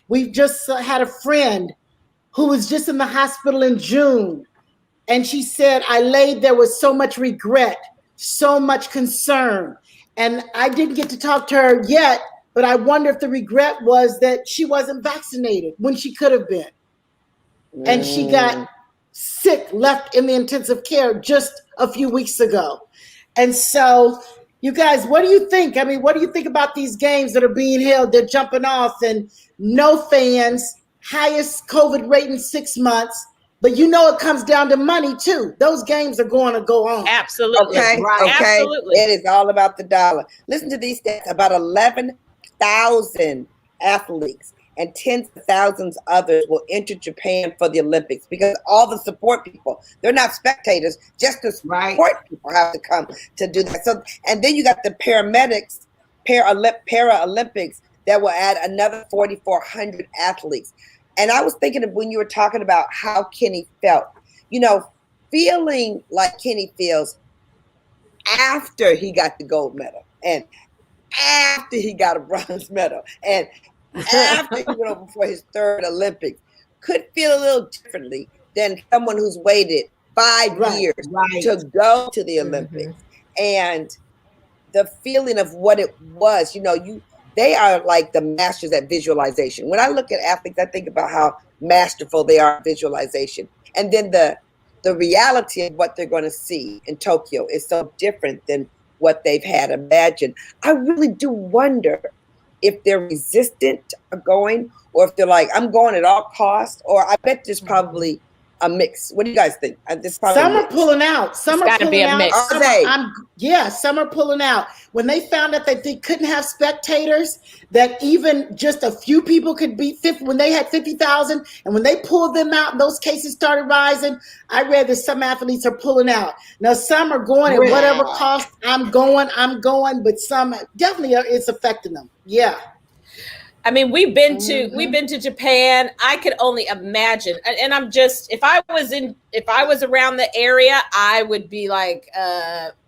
We've just had a friend who was just in the hospital in June. And she said, I laid there with so much regret, so much concern. And I didn't get to talk to her yet, but I wonder if the regret was that she wasn't vaccinated when she could have been. And she got sick, left in the intensive care just a few weeks ago. And so, you guys, what do you think? I mean, what do you think about these games that are being held? They're jumping off and no fans, highest COVID rate in 6 months. But it comes down to money too. Those games are going to go on. Absolutely. Okay. Absolutely. It is all about the dollar. Listen to these stats. About 11,000 athletes and tens of thousands others will enter Japan for the Olympics because all the support people, they're not spectators, just the support people have to come to do that. So, and then you got the paramedics, Paralympics that will add another 4,400 athletes. And I was thinking of when you were talking about how Kenny felt, feeling like Kenny feels after he got the gold medal and after he got a bronze medal and after he went over for his third Olympics could feel a little differently than someone who's waited 5 years to go to the Olympics. And the feeling of what it was, they are like the masters at visualization. When I look at athletes, I think about how masterful they are at visualization. And then the reality of what they're going to see in Tokyo is so different than what they've had imagined. I really do wonder if they're resistant to going or if they're like, I'm going at all costs, or I bet there's probably a mix. What do you guys think? Some are pulling out. Some are pulling out. Some are pulling out. When they found out that they couldn't have spectators, that even just a few people could beat 50, when they had 50,000, and when they pulled them out, those cases started rising. I read that some athletes are pulling out. Now, some are going at whatever cost. I'm going, but some definitely it's affecting them. Yeah. I mean, we've been to Japan. I could only imagine. And I'm just, if I was around the area, I would be like,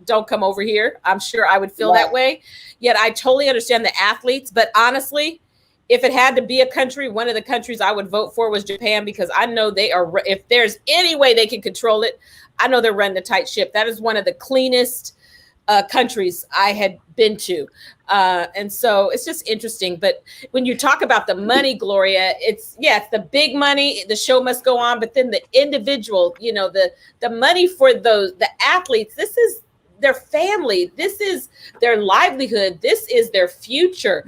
don't come over here. I'm sure I would feel that way. Yet I totally understand the athletes. But honestly, if it had to be a country, one of the countries I would vote for was Japan, because I know they are, if there's any way they can control it, I know they're running a tight ship. That is one of the cleanest countries I had been to. And so it's just interesting. But when you talk about the money, Gloria, it's the big money, the show must go on, but then the individual, the money for the athletes, this is their family. This is their livelihood. This is their future.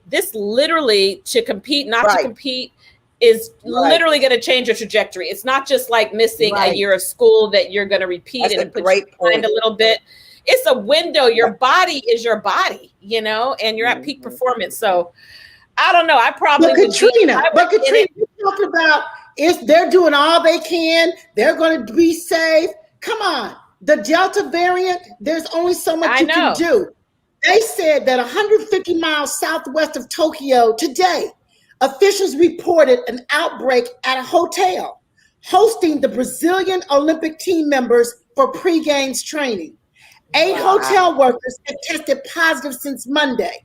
This literally, to compete, not to compete, is literally going to change your trajectory. It's not just like missing a year of school that you're going to repeat and put your mind a little bit. It's a window. Your body is your body, and you're at peak performance. So I don't know. I probably But Katrina, you talk about they're doing all they can. They're going to be safe. Come on. The Delta variant, there's only so much you can do. They said that 150 miles southwest of Tokyo today, officials reported an outbreak at a hotel hosting the Brazilian Olympic team members for pre-games training. 8 hotel workers have tested positive since Monday.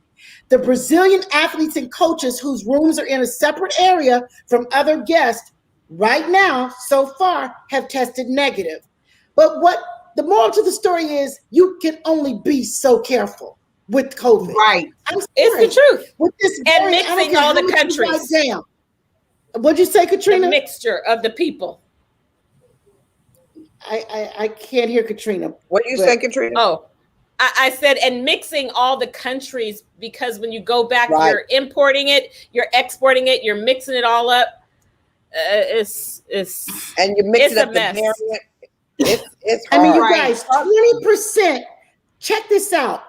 The Brazilian athletes and coaches whose rooms are in a separate area from other guests right now, so far, have tested negative. But what the moral to the story is, you can only be so careful. with COVID. Right. It's the truth. With this And variant, I don't mixing care all how the much you countries. write down. What'd you say, Katrina? The mixture of the people. I can't hear Katrina. What do you say, Katrina? Oh, I said, and mixing all the countries, because when you go back, Right. you're importing it, you're exporting it, you're mixing it all up. It's And you mix it's it up a the mess. variant. It's I hard. mean, you Right. guys, 20%. Check this out.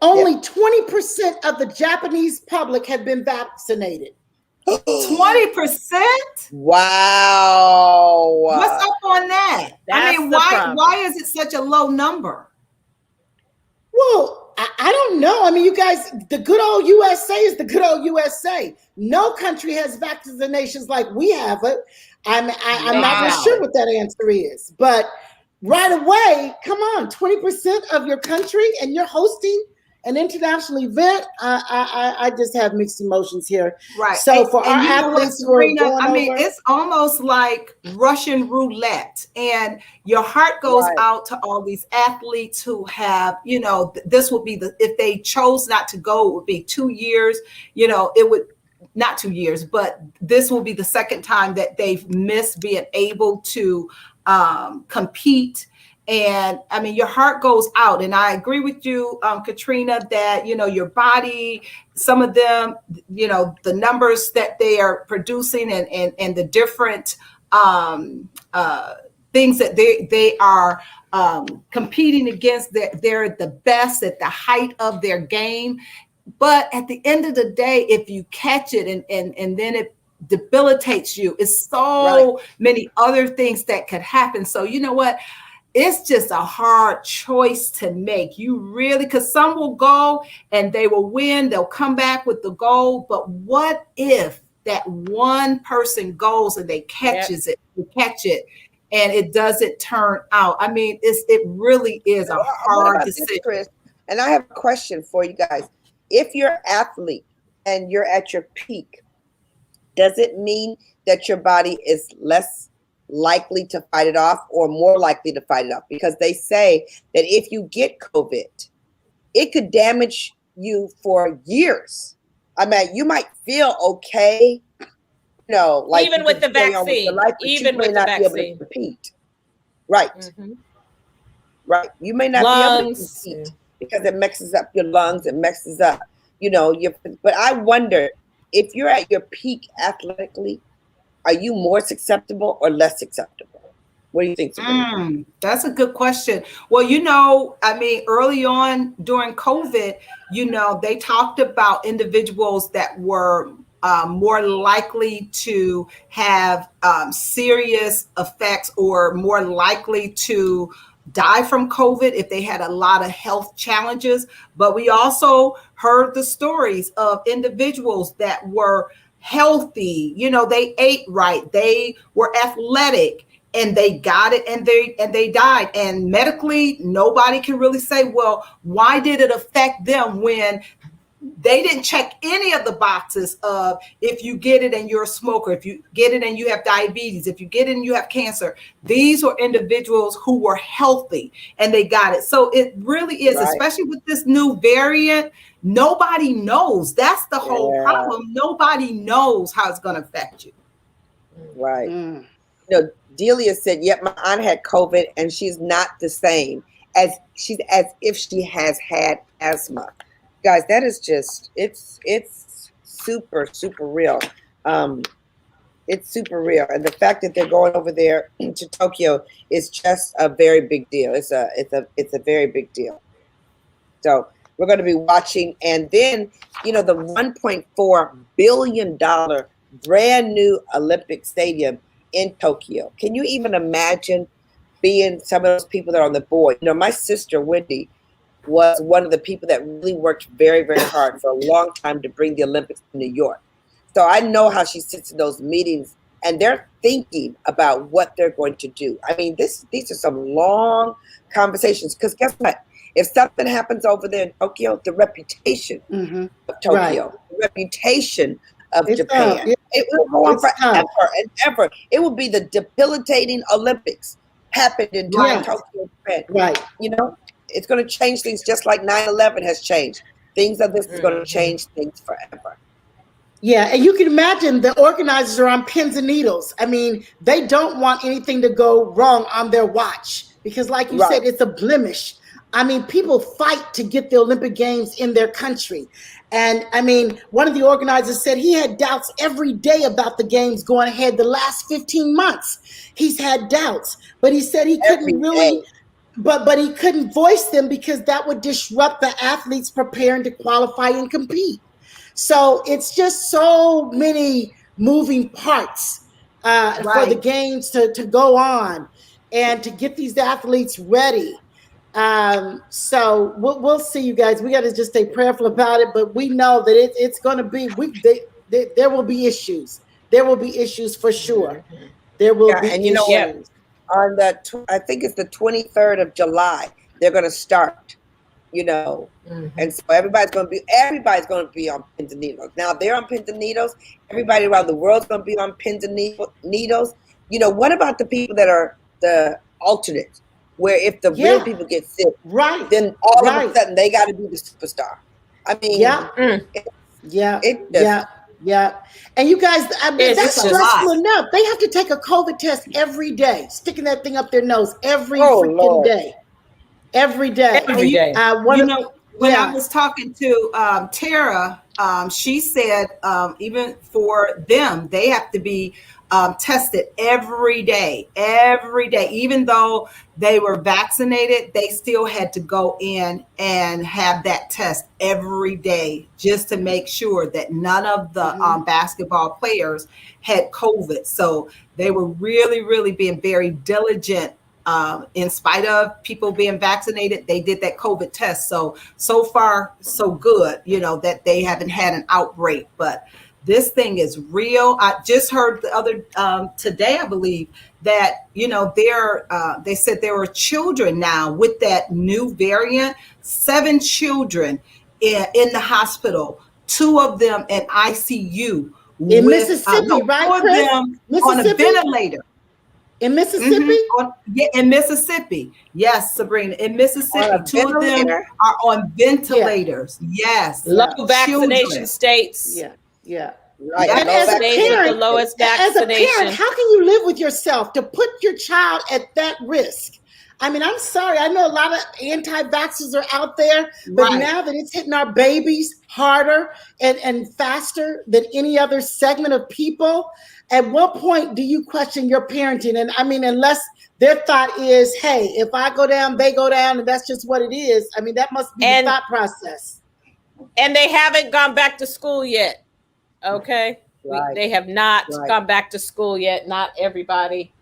Only 20% of the Japanese public have been vaccinated. 20%? Wow. What's up on that? That's I mean, the why problem. why is it such a low number? Well, I don't know. I mean, you guys, the good old USA is the good old USA. No country has vaccinations like we have it. I'm not really Wow. sure what that answer is, but right away, come on, 20% of your country, and you're hosting an international event. I just have mixed emotions here. Right. So for our you know what, athletes who are Sabrina, going I mean, over- it's almost like Russian roulette, and your heart goes Right. out to all these athletes who have, you know, this would be if they chose not to go, it would be 2 years, you know, it would not 2 years, but this will be the second time that they've missed being able to compete. And I mean, your heart goes out. And I agree with you, Katrina, that, you know, your body, some of them, you know, the numbers that they are producing and the different things that they are competing against, they're the best at the height of their game. But at the end of the day, if you catch it and then it debilitates you, it's so many other things that could happen. So you know what? It's just a hard choice to make. You really, because some will go and they will win, they'll come back with the gold. But what if that one person goes and they catches it, and it doesn't turn out? I mean, it really is a What hard about this, decision. Chris? And I have a question for you guys. If you're an athlete and you're at your peak, does it mean that your body is less likely to fight it off or more likely to fight it off? Because they say that if you get COVID, it could damage you for years. I mean, you might feel okay, you know, like Even you with can the carry on with your vaccine, life, but even you may with the not be able to vaccine. compete. Right, Mhm. right. You may not Lungs. be able to compete because it messes up your lungs, it messes up, you know, but I wonder if you're at your peak athletically, are you more susceptible or less susceptible? What do you think, Sabrina? That's a good question. Well, you know, I mean, early on during COVID, you know, they talked about individuals that were more likely to have serious effects or more likely to die from COVID if they had a lot of health challenges. But we also heard the stories of individuals that were healthy, you know, they ate right, they were athletic, and they got it and they died. And medically, nobody can really say, well, why did it affect them when they didn't check any of the boxes of if you get it and you're a smoker, if you get it and you have diabetes, if you get it and you have cancer. These were individuals who were healthy and they got it. So it really is, especially with this new variant, nobody knows. That's the whole problem. Nobody knows how it's going to affect you. Right. You know, Delia said, yep, my aunt had COVID and she's not the same as if she has had asthma. Guys, that is just, it's super, super real. It's super real. And the fact that they're going over there to Tokyo is just a very big deal. It's a very big deal. So we're going to be watching. And then, you know, the $1.4 billion brand new Olympic stadium in Tokyo. Can you even imagine being some of those people that are on the board? You know, my sister, Wendy, was one of the people that really worked very, very hard for a long time to bring the Olympics to New York. So I know how she sits in those meetings and they're thinking about what they're going to do. I mean, these are some long conversations because guess what? If something happens over there in Tokyo, the reputation of Tokyo, the reputation of Japan, it will go on forever and ever. It will be the debilitating Olympics happened in Tokyo, Japan. Right. You know, it's going to change things just like 9/11 has changed. Things of this is going to change things forever. Yeah, and you can imagine the organizers are on pins and needles. I mean, they don't want anything to go wrong on their watch because, like you said, it's a blemish. I mean, people fight to get the Olympic Games in their country. And I mean, one of the organizers said he had doubts every day about the games going ahead the last 15 months. He's had doubts, but he said he couldn't really, but he couldn't voice them because that would disrupt the athletes preparing to qualify and compete. So it's just so many moving parts for the games to go on and to get these athletes ready. So we'll see, you guys. We got to just stay prayerful about it, but we know that it's going to be. There will be issues. There will be issues for sure. There will be. And you know what? On I think it's the 23rd of July, they're going to start. You know, and so everybody's going to be on pins and needles. Now they're on pins and needles. Everybody around the world's going to be on pins and needles. You know, what about the people that are the alternates? Where if the real people get sick, then all of a sudden they got to be the superstar. I mean, And you guys, I mean, that's stressful enough. They have to take a COVID test every day, sticking that thing up their nose every freaking day. Every day. When I was talking to Tara, she said even for them, they have to be tested every day, even though they were vaccinated, they still had to go in and have that test every day just to make sure that none of the basketball players had COVID. So they were really being very diligent. In spite of people being vaccinated, they did that COVID test. So far, so good, you know, that they haven't had an outbreak. But this thing is real. I just heard the other today, I believe, that, you know, they said there were children now with that new variant, 7 children in the hospital, 2 of them in ICU. In Mississippi, right? 4 of them on a ventilator. In Mississippi? In Mississippi. Yes, Sabrina. In Mississippi, 2 of them are on ventilators. Yes. Low vaccination states. Right. And as a parent, the lowest vaccination. As a parent, how can you live with yourself to put your child at that risk? I mean, I'm sorry. I know a lot of anti-vaxxers are out there, but now that it's hitting our babies harder and faster than any other segment of people, at what point do you question your parenting? And I mean, unless their thought is, hey, if I go down, they go down, and that's just what it is. I mean, that must be the thought process. And they haven't gone back to school yet. Okay. They have not gone back to school yet. Not everybody.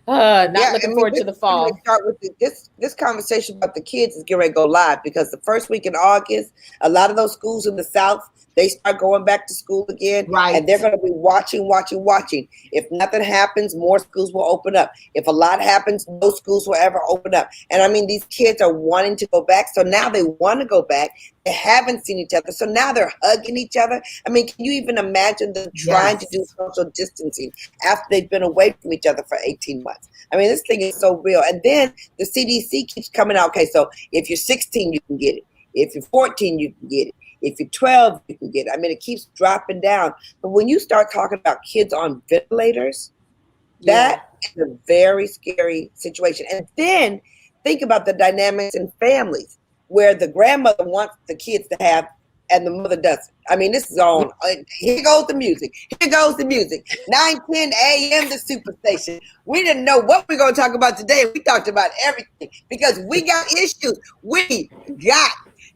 Looking forward to the fall. Start with this conversation about the kids is getting ready to go live because the first week in August, a lot of those schools in the South, they start going back to school again, and they're going to be watching. If nothing happens, more schools will open up. If a lot happens, no schools will ever open up. And I mean, these kids are wanting to go back, so now they want to go back. They haven't seen each other, so now they're hugging each other. I mean, can you even imagine them trying to do social distancing after they've been away from each other for 18 months? I mean, this thing is so real. And then the CDC keeps coming out. Okay, so if you're 16, you can get it. If you're 14, you can get it. If you're 12, you can get it. I mean, it keeps dropping down. But when you start talking about kids on ventilators, that is a very scary situation. And then think about the dynamics in families where the grandmother wants the kids to have and the mother doesn't. I mean, this is on. Here goes the music. 9:10 a.m. the Superstation. We didn't know what we we're going to talk about today. We talked about everything because we got issues. We got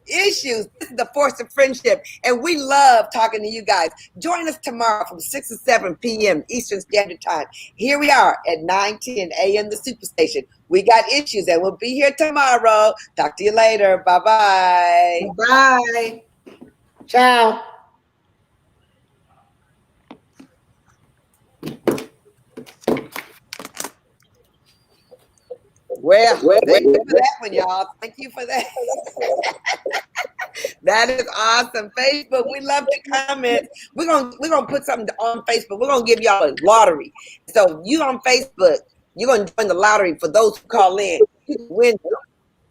issues. This is the Force of Friendship, and we love talking to you guys. Join us tomorrow from 6 to 7 p.m. Eastern Standard Time. Here we are at 9:10 a.m. the Superstation. We got issues, and we'll be here tomorrow. Talk to you later. Bye-bye. Bye. Ciao. Well, thank you for that one, y'all. Thank you for that. That is awesome. Facebook, we love the comments. We're gonna put something on Facebook. We're gonna give y'all a lottery. So you on Facebook, you're gonna join the lottery for those who call in. You can win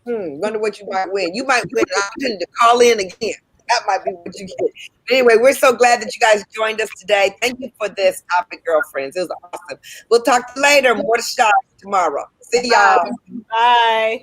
Wonder what you might win. You might win an opportunity to call in again. That might be what you get. Anyway, we're so glad that you guys joined us today. Thank you for this topic, girlfriends. It was awesome. We'll talk to you later. More to shop tomorrow. See y'all. Bye.